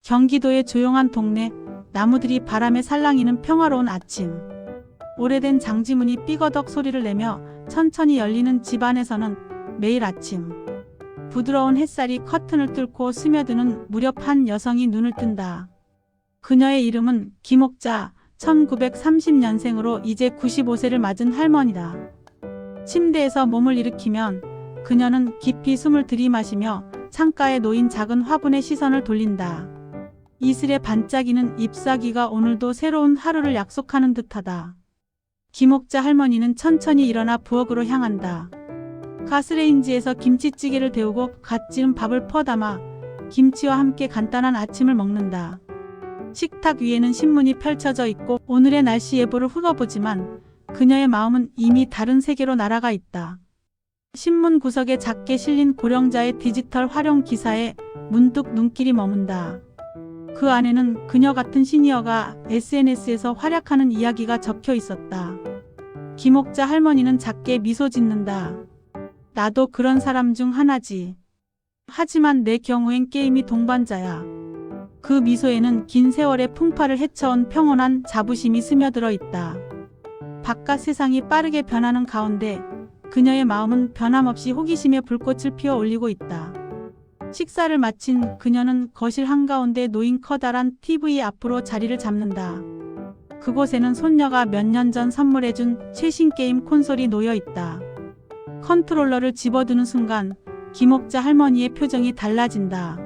경기도의 조용한 동네, 나무들이 바람에 살랑이는 평화로운 아침. 오래된 장지문이 삐거덕 소리를 내며 천천히 열리는 집 안에서는 매일 아침 부드러운 햇살이 커튼을 뚫고 스며드는 무렵 한 여성이 눈을 뜬다. 그녀의 이름은 김옥자, 1930년생으로 이제 95세를 맞은 할머니다. 침대에서 몸을 일으키면 그녀는 깊이 숨을 들이마시며 창가에 놓인 작은 화분에 시선을 돌린다. 이슬에 반짝이는 잎사귀가 오늘도 새로운 하루를 약속하는 듯하다. 김옥자 할머니는 천천히 일어나 부엌으로 향한다. 가스레인지에서 김치찌개를 데우고 갓 지은 밥을 퍼담아 김치와 함께 간단한 아침을 먹는다. 식탁 위에는 신문이 펼쳐져 있고 오늘의 날씨 예보를 훑어보지만 그녀의 마음은 이미 다른 세계로 날아가 있다. 신문 구석에 작게 실린 고령자의 디지털 활용 기사에 문득 눈길이 머문다. 그 안에는 그녀 같은 시니어가 SNS에서 활약하는 이야기가 적혀 있었다. 김옥자 할머니는 작게 미소 짓는다. 나도 그런 사람 중 하나지. 하지만 내 경우엔 게임이 동반자야. 그 미소에는 긴 세월의 풍파를 헤쳐온 평온한 자부심이 스며들어 있다. 바깥 세상이 빠르게 변하는 가운데 그녀의 마음은 변함없이 호기심의 불꽃을 피워 올리고 있다. 식사를 마친 그녀는 거실 한가운데 놓인 커다란 TV 앞으로 자리를 잡는다. 그곳에는 손녀가 몇 년 전 선물해준 최신 게임 콘솔이 놓여 있다. 컨트롤러를 집어드는 순간 김옥자 할머니의 표정이 달라진다.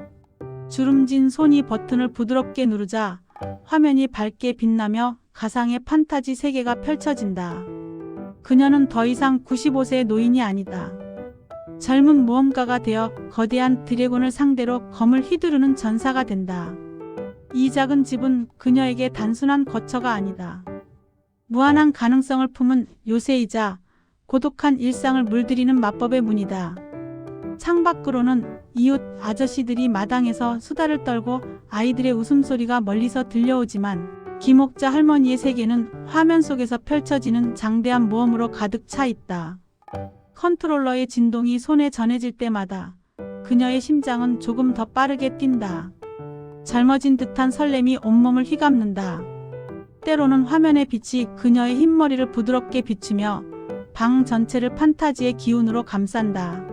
주름진 손이 버튼을 부드럽게 누르자 화면이 밝게 빛나며 가상의 판타지 세계가 펼쳐진다. 그녀는 더 이상 95세의 노인이 아니다. 젊은 모험가가 되어 거대한 드래곤을 상대로 검을 휘두르는 전사가 된다. 이 작은 집은 그녀에게 단순한 거처가 아니다. 무한한 가능성을 품은 요새이자 고독한 일상을 물들이는 마법의 문이다. 창밖으로는 이웃 아저씨들이 마당에서 수다를 떨고 아이들의 웃음소리가 멀리서 들려오지만 김옥자 할머니의 세계는 화면 속에서 펼쳐지는 장대한 모험으로 가득 차 있다. 컨트롤러의 진동이 손에 전해질 때마다 그녀의 심장은 조금 더 빠르게 뛴다. 젊어진 듯한 설렘이 온몸을 휘감는다. 때로는 화면의 빛이 그녀의 흰머리를 부드럽게 비추며 방 전체를 판타지의 기운으로 감싼다.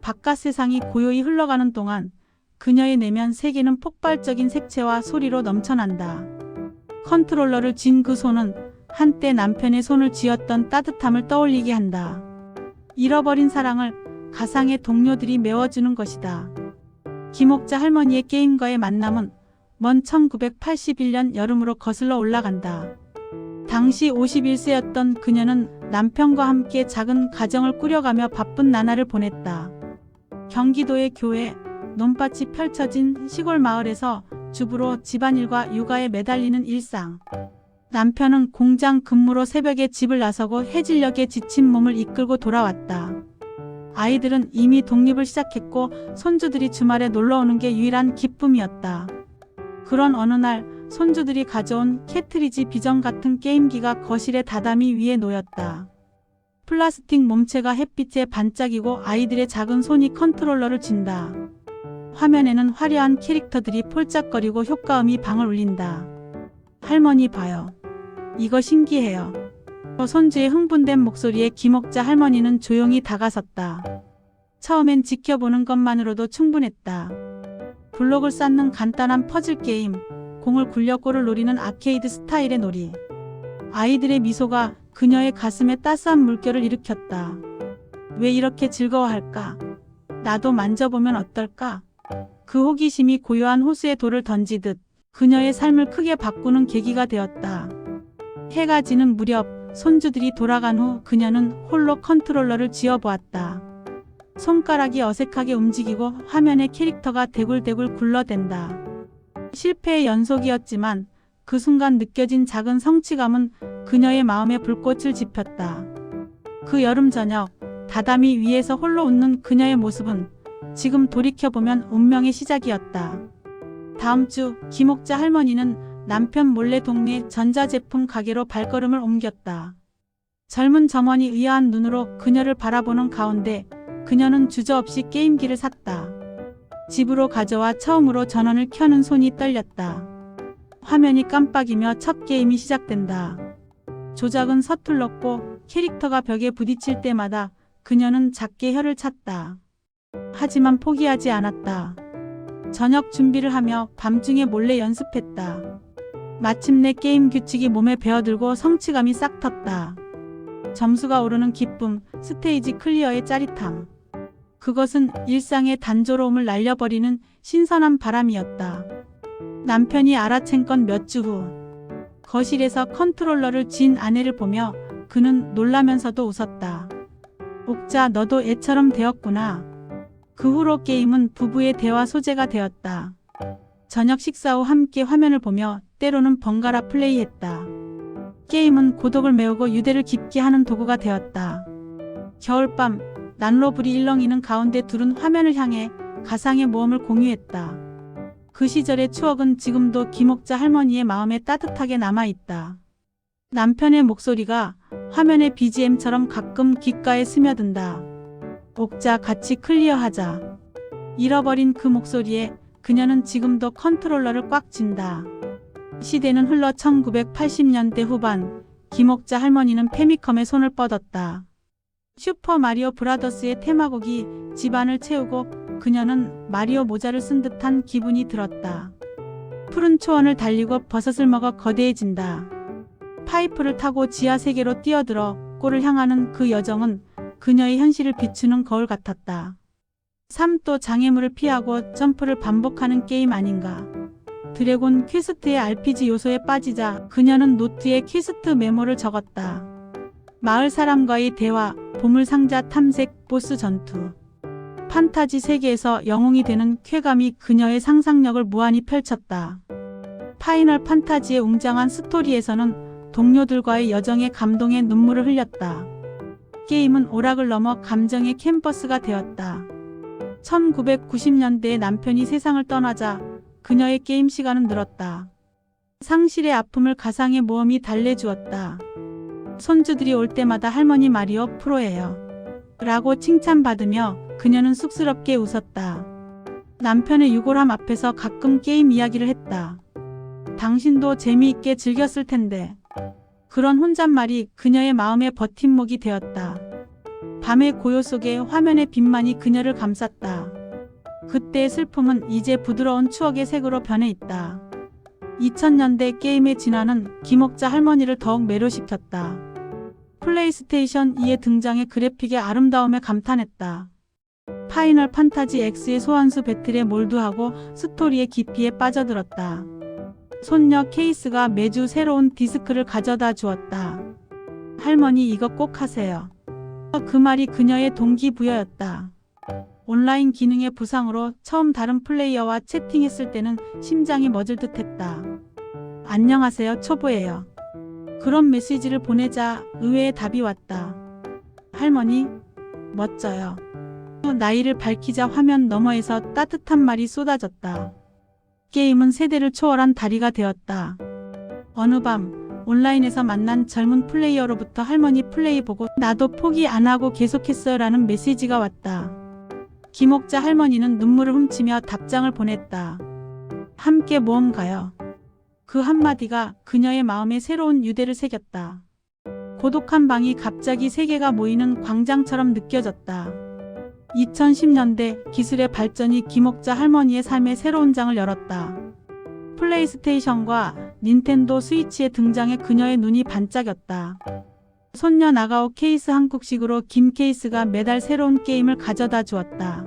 바깥 세상이 고요히 흘러가는 동안 그녀의 내면 세계는 폭발적인 색채와 소리로 넘쳐난다. 컨트롤러를 쥔 그 손은 한때 남편의 손을 쥐었던 따뜻함을 떠올리게 한다. 잃어버린 사랑을 가상의 동료들이 메워주는 것이다. 김옥자 할머니의 게임과의 만남은 먼 1981년 여름으로 거슬러 올라간다. 당시 51세였던 그녀는 남편과 함께 작은 가정을 꾸려가며 바쁜 나날을 보냈다. 경기도의 교회, 논밭이 펼쳐진 시골 마을에서 주부로 집안일과 육아에 매달리는 일상. 남편은 공장 근무로 새벽에 집을 나서고 해질녘에 지친 몸을 이끌고 돌아왔다. 아이들은 이미 독립을 시작했고 손주들이 주말에 놀러오는 게 유일한 기쁨이었다. 그런 어느 날 손주들이 가져온 캐트리지 비전 같은 게임기가 거실의 다다미 위에 놓였다. 플라스틱 몸체가 햇빛에 반짝이고 아이들의 작은 손이 컨트롤러를 쥔다. 화면에는 화려한 캐릭터들이 폴짝거리고 효과음이 방을 울린다. 할머니 봐요. 이거 신기해요. 손주의 흥분된 목소리에 김옥자 할머니는 조용히 다가섰다. 처음엔 지켜보는 것만으로도 충분했다. 블록을 쌓는 간단한 퍼즐 게임, 공을 굴려 골을 노리는 아케이드 스타일의 놀이. 아이들의 미소가 그녀의 가슴에 따스한 물결을 일으켰다. 왜 이렇게 즐거워할까? 나도 만져보면 어떨까? 그 호기심이 고요한 호수에 돌을 던지듯 그녀의 삶을 크게 바꾸는 계기가 되었다. 해가 지는 무렵 손주들이 돌아간 후 그녀는 홀로 컨트롤러를 쥐어보았다. 손가락이 어색하게 움직이고 화면의 캐릭터가 대굴대굴 굴러댄다. 실패의 연속이었지만 그 순간 느껴진 작은 성취감은 그녀의 마음에 불꽃을 지폈다. 그 여름 저녁, 다다미 위에서 홀로 웃는 그녀의 모습은 지금 돌이켜보면 운명의 시작이었다. 다음 주 김옥자 할머니는 남편 몰래 동네 전자제품 가게로 발걸음을 옮겼다. 젊은 점원이 의아한 눈으로 그녀를 바라보는 가운데 그녀는 주저없이 게임기를 샀다. 집으로 가져와 처음으로 전원을 켜는 손이 떨렸다. 화면이 깜빡이며 첫 게임이 시작된다. 조작은 서툴렀고 캐릭터가 벽에 부딪힐 때마다 그녀는 작게 혀를 찼다. 하지만 포기하지 않았다. 저녁 준비를 하며 밤중에 몰래 연습했다. 마침내 게임 규칙이 몸에 배어들고 성취감이 싹 텄다. 점수가 오르는 기쁨, 스테이지 클리어의 짜릿함. 그것은 일상의 단조로움을 날려버리는 신선한 바람이었다. 남편이 알아챈 건 몇 주 후. 거실에서 컨트롤러를 쥔 아내를 보며 그는 놀라면서도 웃었다. 옥자, 너도 애처럼 되었구나. 그 후로 게임은 부부의 대화 소재가 되었다. 저녁 식사 후 함께 화면을 보며 때로는 번갈아 플레이했다. 게임은 고독을 메우고 유대를 깊게 하는 도구가 되었다. 겨울밤, 난로불이 일렁이는 가운데 둘은 화면을 향해 가상의 모험을 공유했다. 그 시절의 추억은 지금도 김옥자 할머니의 마음에 따뜻하게 남아있다. 남편의 목소리가 화면의 BGM처럼 가끔 귓가에 스며든다. 옥자, 같이 클리어하자. 잃어버린 그 목소리에 그녀는 지금도 컨트롤러를 꽉 쥔다. 시대는 흘러 1980년대 후반, 김옥자 할머니는 페미컴에 손을 뻗었다. 슈퍼 마리오 브라더스의 테마곡이 집안을 채우고 그녀는 마리오 모자를 쓴 듯한 기분이 들었다. 푸른 초원을 달리고 버섯을 먹어 거대해진다. 파이프를 타고 지하 세계로 뛰어들어 골을 향하는 그 여정은 그녀의 현실을 비추는 거울 같았다. 삶도 장애물을 피하고 점프를 반복하는 게임 아닌가. 드래곤 퀘스트의 RPG 요소에 빠지자 그녀는 노트에 퀘스트 메모를 적었다. 마을 사람과의 대화, 보물상자 탐색, 보스 전투. 판타지 세계에서 영웅이 되는 쾌감이 그녀의 상상력을 무한히 펼쳤다. 파이널 판타지의 웅장한 스토리에서는 동료들과의 여정에 감동의 눈물을 흘렸다. 게임은 오락을 넘어 감정의 캔버스가 되었다. 1990년대에 남편이 세상을 떠나자 그녀의 게임 시간은 늘었다. 상실의 아픔을 가상의 모험이 달래주었다. 손주들이 올 때마다 할머니 마리오 프로예요. 라고 칭찬받으며 그녀는 쑥스럽게 웃었다. 남편의 유골함 앞에서 가끔 게임 이야기를 했다. 당신도 재미있게 즐겼을 텐데. 그런 혼잣말이 그녀의 마음의 버팀목이 되었다. 밤의 고요 속에 화면의 빛만이 그녀를 감쌌다. 그때의 슬픔은 이제 부드러운 추억의 색으로 변해 있다. 2000년대 게임의 진화는 김옥자 할머니를 더욱 매료시켰다. 플레이스테이션 2의 등장에 그래픽의 아름다움에 감탄했다. 파이널 판타지 X의 소환수 배틀에 몰두하고 스토리의 깊이에 빠져들었다. 손녀 케이스가 매주 새로운 디스크를 가져다 주었다. 할머니, 이거 꼭 하세요. 그 말이 그녀의 동기부여였다. 온라인 기능의 부상으로 처음 다른 플레이어와 채팅했을 때는 심장이 멎을 듯했다. 안녕하세요, 초보예요. 그런 메시지를 보내자 의외의 답이 왔다. 할머니, 멋져요. 나이를 밝히자 화면 너머에서 따뜻한 말이 쏟아졌다. 게임은 세대를 초월한 다리가 되었다. 어느 밤 온라인에서 만난 젊은 플레이어로부터 할머니 플레이 보고 나도 포기 안 하고 계속했어요 라는 메시지가 왔다. 김옥자 할머니는 눈물을 훔치며 답장을 보냈다. 함께 모험 가요. 그 한마디가 그녀의 마음에 새로운 유대를 새겼다. 고독한 방이 갑자기 세계가 모이는 광장처럼 느껴졌다. 2010년대 기술의 발전이 김옥자 할머니의 삶의 새로운 장을 열었다. 플레이스테이션과 닌텐도 스위치의 등장에 그녀의 눈이 반짝였다. 손녀 나가오 케이스 한국식으로 김 케이스가 매달 새로운 게임을 가져다 주었다.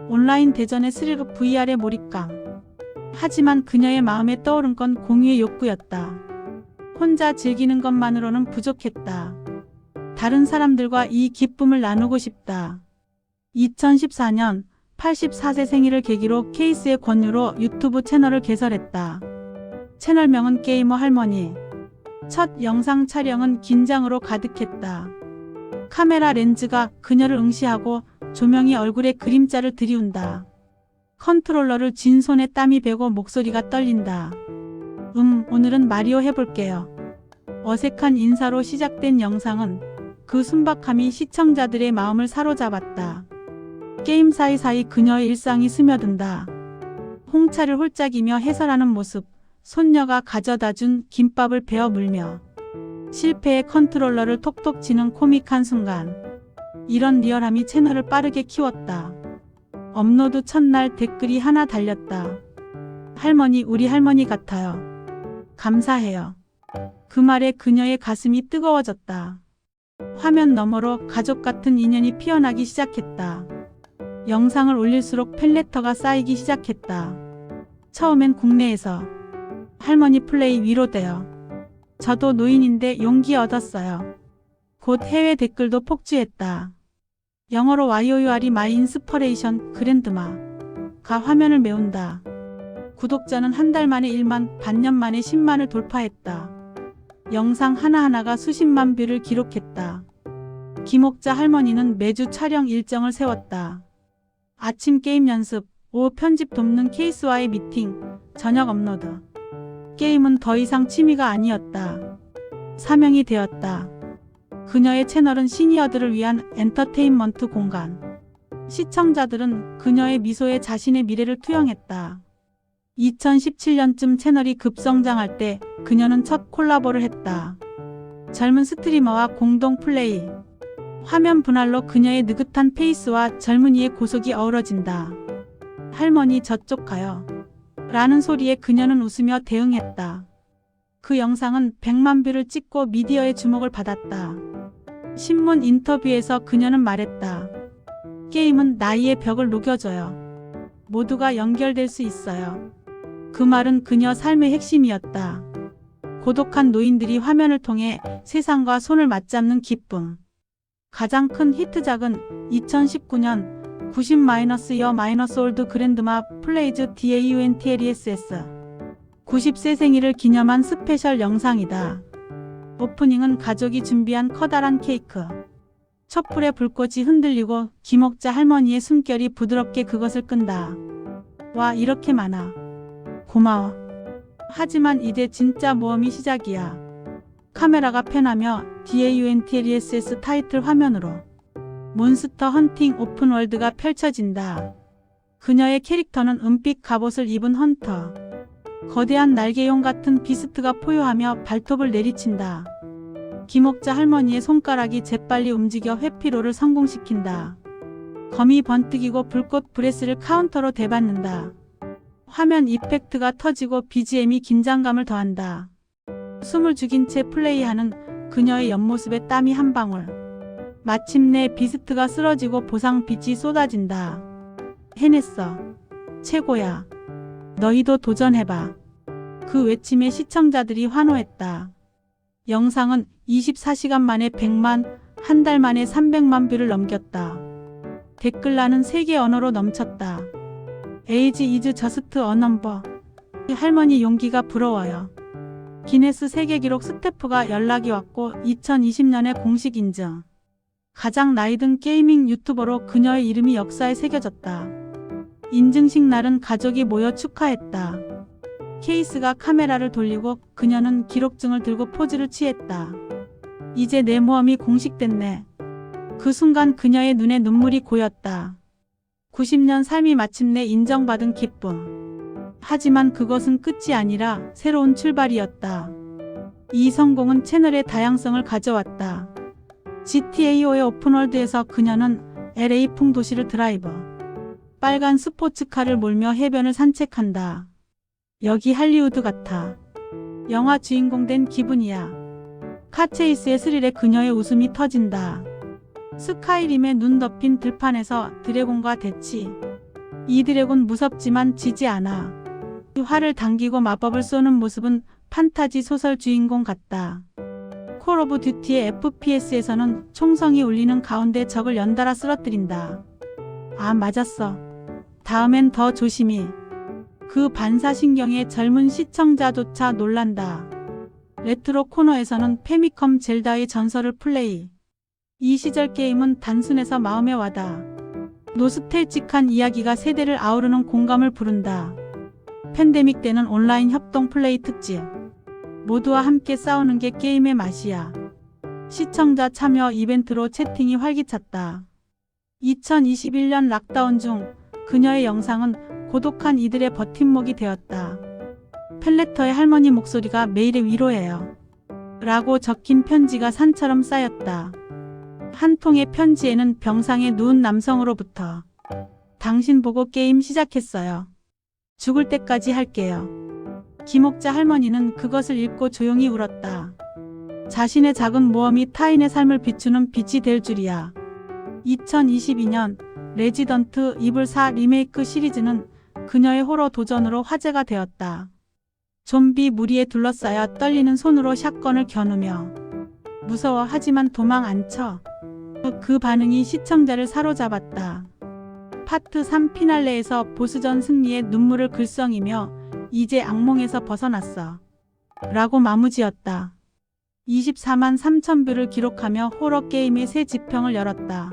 온라인 대전의 스릴과 VR의 몰입감. 하지만 그녀의 마음에 떠오른 건 공유의 욕구였다. 혼자 즐기는 것만으로는 부족했다. 다른 사람들과 이 기쁨을 나누고 싶다. 2014년 84세 생일을 계기로 케이스의 권유로 유튜브 채널을 개설했다. 채널명은 게이머 할머니. 첫 영상 촬영은 긴장으로 가득했다. 카메라 렌즈가 그녀를 응시하고 조명이 얼굴에 그림자를 들이운다. 컨트롤러를 쥔 손에 땀이 배고 목소리가 떨린다. 오늘은 마리오 해볼게요. 어색한 인사로 시작된 영상은 그 순박함이 시청자들의 마음을 사로잡았다. 게임 사이사이 그녀의 일상이 스며든다. 홍차를 홀짝이며 해설하는 모습, 손녀가 가져다준 김밥을 베어 물며 실패의 컨트롤러를 톡톡 치는 코믹한 순간. 이런 리얼함이 채널을 빠르게 키웠다. 업로드 첫날 댓글이 하나 달렸다. 할머니, 우리 할머니 같아요. 감사해요. 그 말에 그녀의 가슴이 뜨거워졌다. 화면 너머로 가족 같은 인연이 피어나기 시작했다. 영상을 올릴수록 팬레터가 쌓이기 시작했다. 처음엔 국내에서 할머니 플레이 위로돼요. 저도 노인인데 용기 얻었어요. 곧 해외 댓글도 폭주했다. 영어로 YOURE my inspiration 그랜드마가 화면을 메운다. 구독자는 한 달 만에 1만, 반년 만에 10만을 돌파했다. 영상 하나하나가 수십만 뷰를 기록했다. 김옥자 할머니는 매주 촬영 일정을 세웠다. 아침 게임 연습, 오후 편집 돕는 케이스와의 미팅, 저녁 업로드. 게임은 더 이상 취미가 아니었다. 사명이 되었다. 그녀의 채널은 시니어들을 위한 엔터테인먼트 공간. 시청자들은 그녀의 미소에 자신의 미래를 투영했다. 2017년쯤 채널이 급성장할 때 그녀는 첫 콜라보를 했다. 젊은 스트리머와 공동 플레이. 화면 분할로 그녀의 느긋한 페이스와 젊은이의 고속이 어우러진다. 할머니 저쪽 가요. 라는 소리에 그녀는 웃으며 대응했다. 그 영상은 100만 뷰를 찍고 미디어의 주목을 받았다. 신문 인터뷰에서 그녀는 말했다. 게임은 나이의 벽을 녹여줘요. 모두가 연결될 수 있어요. 그 말은 그녀 삶의 핵심이었다. 고독한 노인들이 화면을 통해 세상과 손을 맞잡는 기쁨. 가장 큰 히트작은 2019년 90-year-old 그랜드마 플레이즈 DAUNTLESS 90세 생일을 기념한 스페셜 영상이다. 오프닝은 가족이 준비한 커다란 케이크. 촛불의 불꽃이 흔들리고 김옥자 할머니의 숨결이 부드럽게 그것을 끈다. 와, 이렇게 많아. 고마워. 하지만 이제 진짜 모험이 시작이야. 카메라가 팬하며 DAUNTLESS 타이틀 화면으로 몬스터 헌팅 오픈월드가 펼쳐진다. 그녀의 캐릭터는 은빛 갑옷을 입은 헌터. 거대한 날개용 같은 비스트가 포효하며 발톱을 내리친다. 김옥자 할머니의 손가락이 재빨리 움직여 회피로를 성공시킨다. 검이 번뜩이고 불꽃 브레스를 카운터로 대받는다. 화면 이펙트가 터지고 BGM이 긴장감을 더한다. 숨을 죽인 채 플레이하는 그녀의 옆모습에 땀이 한 방울. 마침내 비스트가 쓰러지고 보상빛이 쏟아진다. 해냈어. 최고야. 너희도 도전해봐. 그 외침에 시청자들이 환호했다. 영상은 24시간 만에 100만, 한 달 만에 300만 뷰를 넘겼다. 댓글란은 세계 언어로 넘쳤다. Age is just a number. 할머니 용기가 부러워요. 기네스 세계기록 스태프가 연락이 왔고 2020년에 공식 인증. 가장 나이든 게이밍 유튜버로 그녀의 이름이 역사에 새겨졌다. 인증식 날은 가족이 모여 축하했다. 케이스가 카메라를 돌리고 그녀는 기록증을 들고 포즈를 취했다. 이제 내 모험이 공식됐네. 그 순간 그녀의 눈에 눈물이 고였다. 90년 삶이 마침내 인정받은 기쁨. 하지만 그것은 끝이 아니라 새로운 출발이었다. 이 성공은 채널의 다양성을 가져왔다. GTA5의 오픈월드에서 그녀는 LA풍 도시를 드라이브. 빨간 스포츠카를 몰며 해변을 산책한다. 여기 할리우드 같아. 영화 주인공 된 기분이야. 카체이스의 스릴에 그녀의 웃음이 터진다. 스카이림의 눈 덮인 들판에서 드래곤과 대치. 이 드래곤 무섭지만 지지 않아. 활을 당기고 마법을 쏘는 모습은 판타지 소설 주인공 같다. 콜 오브 듀티의 FPS에서는 총성이 울리는 가운데 적을 연달아 쓰러뜨린다. 아, 맞았어. 다음엔 더 조심히. 그 반사신경에 젊은 시청자조차 놀란다. 레트로 코너에서는 페미컴 젤다의 전설을 플레이. 이 시절 게임은 단순해서 마음에 와닿아. 노스텔직한 이야기가 세대를 아우르는 공감을 부른다. 팬데믹 때는 온라인 협동 플레이 특집. 모두와 함께 싸우는 게 게임의 맛이야. 시청자 참여 이벤트로 채팅이 활기찼다. 2021년 락다운 중 그녀의 영상은 고독한 이들의 버팀목이 되었다. 펠레터의 할머니 목소리가 매일의 위로예요. 라고 적힌 편지가 산처럼 쌓였다. 한 통의 편지에는 병상에 누운 남성으로부터 당신 보고 게임 시작했어요. 죽을 때까지 할게요. 김옥자 할머니는 그것을 읽고 조용히 울었다. 자신의 작은 모험이 타인의 삶을 비추는 빛이 될 줄이야. 2022년 레지던트 이블 4 리메이크 시리즈는 그녀의 호러 도전으로 화제가 되었다. 좀비 무리에 둘러싸여 떨리는 손으로 샷건을 겨누며 무서워 하지만 도망 안 쳐. 그 반응이 시청자를 사로잡았다. 파트 3 피날레에서 보스전 승리에 눈물을 글썽이며 이제 악몽에서 벗어났어. 라고 마무지었다. 24만 3천 뷰를 기록하며 호러 게임의 새 지평을 열었다.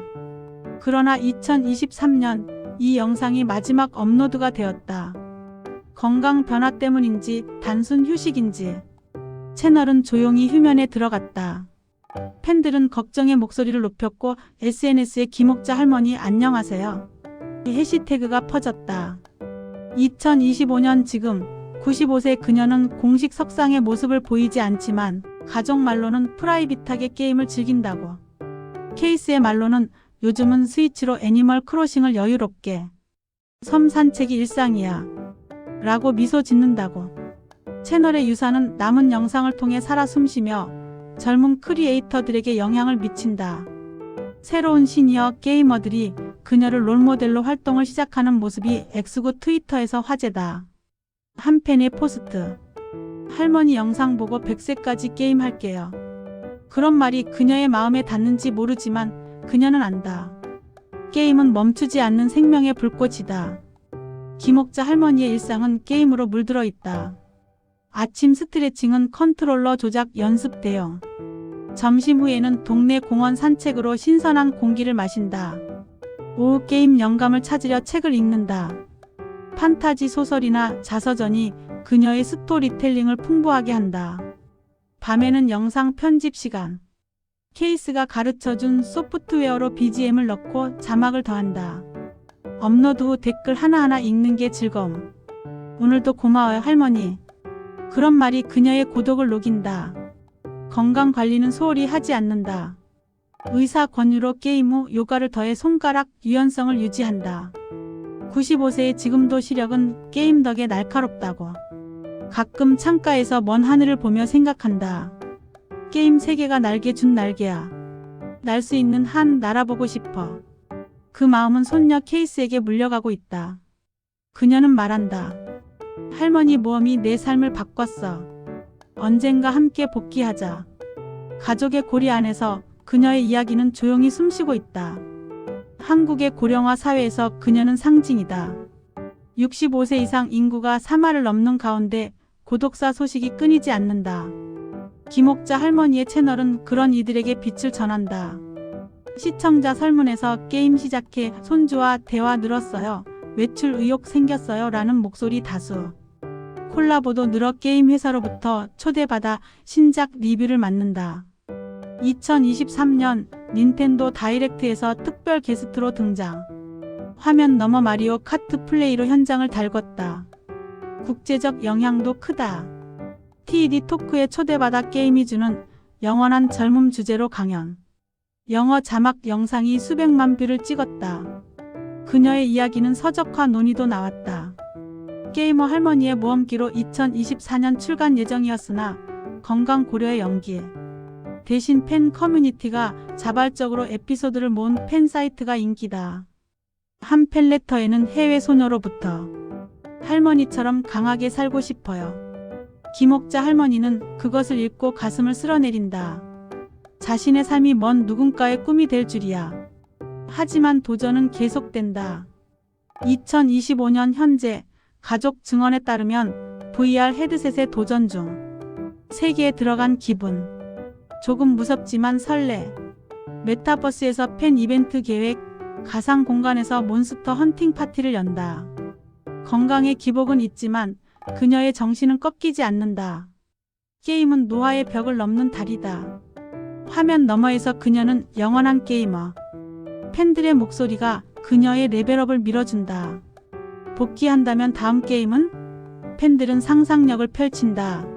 그러나 2023년 이 영상이 마지막 업로드가 되었다. 건강 변화 때문인지 단순 휴식인지 채널은 조용히 휴면에 들어갔다. 팬들은 걱정의 목소리를 높였고 SNS에 김옥자 할머니 안녕하세요. 해시태그가 퍼졌다. 2025년 지금 95세 그녀는 공식 석상의 모습을 보이지 않지만 가족 말로는 프라이빗하게 게임을 즐긴다고. 케이스의 말로는 요즘은 스위치로 애니멀 크로싱을 여유롭게. 섬 산책이 일상이야. 라고 미소 짓는다고. 채널의 유산은 남은 영상을 통해 살아 숨쉬며 젊은 크리에이터들에게 영향을 미친다. 새로운 시니어 게이머들이 그녀를 롤모델로 활동을 시작하는 모습이 엑스구 트위터에서 화제다. 한 팬의 포스트. 할머니 영상 보고 100세까지 게임할게요. 그런 말이 그녀의 마음에 닿는지 모르지만 그녀는 안다. 게임은 멈추지 않는 생명의 불꽃이다. 김옥자 할머니의 일상은 게임으로 물들어 있다. 아침 스트레칭은 컨트롤러 조작 연습 대용. 점심 후에는 동네 공원 산책으로 신선한 공기를 마신다. 오후 게임 영감을 찾으려 책을 읽는다. 판타지 소설이나 자서전이 그녀의 스토리텔링을 풍부하게 한다. 밤에는 영상 편집 시간. 케이스가 가르쳐준 소프트웨어로 BGM을 넣고 자막을 더한다. 업로드 후 댓글 하나하나 읽는 게 즐거움. 오늘도 고마워요 할머니. 그런 말이 그녀의 고독을 녹인다. 건강관리는 소홀히 하지 않는다. 의사 권유로 게임 후 요가를 더해 손가락 유연성을 유지한다. 95세의 지금도 시력은 게임 덕에 날카롭다고. 가끔 창가에서 먼 하늘을 보며 생각한다. 게임 세계가 날개 준 날개야. 날 수 있는 한 날아보고 싶어. 그 마음은 손녀 케이스에게 물려가고 있다. 그녀는 말한다. 할머니 모험이 내 삶을 바꿨어. 언젠가 함께 복귀하자. 가족의 고리 안에서 그녀의 이야기는 조용히 숨쉬고 있다. 한국의 고령화 사회에서 그녀는 상징이다. 65세 이상 인구가 3화를 넘는 가운데 고독사 소식이 끊이지 않는다. 김옥자 할머니의 채널은 그런 이들에게 빛을 전한다. 시청자 설문에서 게임 시작해 손주와 대화 늘었어요. 외출 의욕 생겼어요. 라는 목소리 다수. 콜라보도 늘어 게임 회사로부터 초대받아 신작 리뷰를 맡는다. 2023년 닌텐도 다이렉트에서 특별 게스트로 등장. 화면 너머 마리오 카트 플레이로 현장을 달궜다. 국제적 영향도 크다. TED 토크에 초대받아 게임이 주는 영원한 젊음 주제로 강연. 영어 자막 영상이 수백만 뷰를 찍었다. 그녀의 이야기는 서적화 논의도 나왔다. 게이머 할머니의 모험기로 2024년 출간 예정이었으나 건강 고려의 연기. 대신 팬 커뮤니티가 자발적으로 에피소드를 모은 팬 사이트가 인기다. 한 팬레터에는 해외 소녀로부터 할머니처럼 강하게 살고 싶어요. 김옥자 할머니는 그것을 읽고 가슴을 쓸어내린다. 자신의 삶이 먼 누군가의 꿈이 될 줄이야. 하지만 도전은 계속된다. 2025년 현재 가족 증언에 따르면 VR 헤드셋에 도전 중. 세계에 들어간 기분. 조금 무섭지만 설레. 메타버스에서 팬 이벤트 계획. 가상 공간에서 몬스터 헌팅 파티를 연다. 건강에 기복은 있지만 그녀의 정신은 꺾이지 않는다. 게임은 노화의 벽을 넘는 달이다. 화면 너머에서 그녀는 영원한 게이머. 팬들의 목소리가 그녀의 레벨업을 밀어준다. 복귀한다면 다음 게임은? 팬들은 상상력을 펼친다.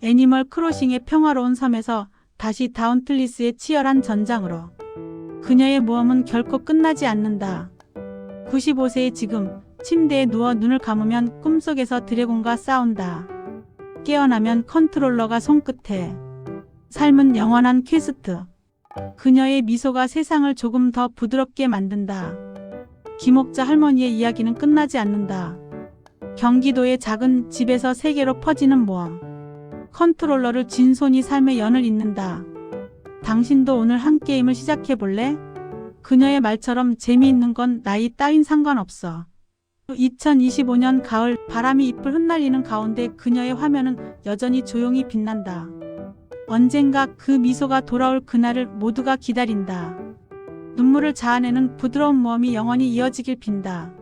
애니멀 크로싱의 평화로운 섬에서 다시 다운틀리스의 치열한 전장으로. 그녀의 모험은 결코 끝나지 않는다. 95세의 지금 침대에 누워 눈을 감으면 꿈속에서 드래곤과 싸운다. 깨어나면 컨트롤러가 손끝에. 삶은 영원한 퀘스트. 그녀의 미소가 세상을 조금 더 부드럽게 만든다. 김옥자 할머니의 이야기는 끝나지 않는다. 경기도의 작은 집에서 세계로 퍼지는 모험. 컨트롤러를 쥔 손이 삶의 연을 잇는다. 당신도 오늘 한 게임을 시작해볼래? 그녀의 말처럼 재미있는 건 나이 따윈 상관없어. 2025년 가을 바람이 잎을 흩날리는 가운데 그녀의 화면은 여전히 조용히 빛난다. 언젠가 그 미소가 돌아올 그날을 모두가 기다린다. 눈물을 자아내는 부드러운 모험이 영원히 이어지길 빈다.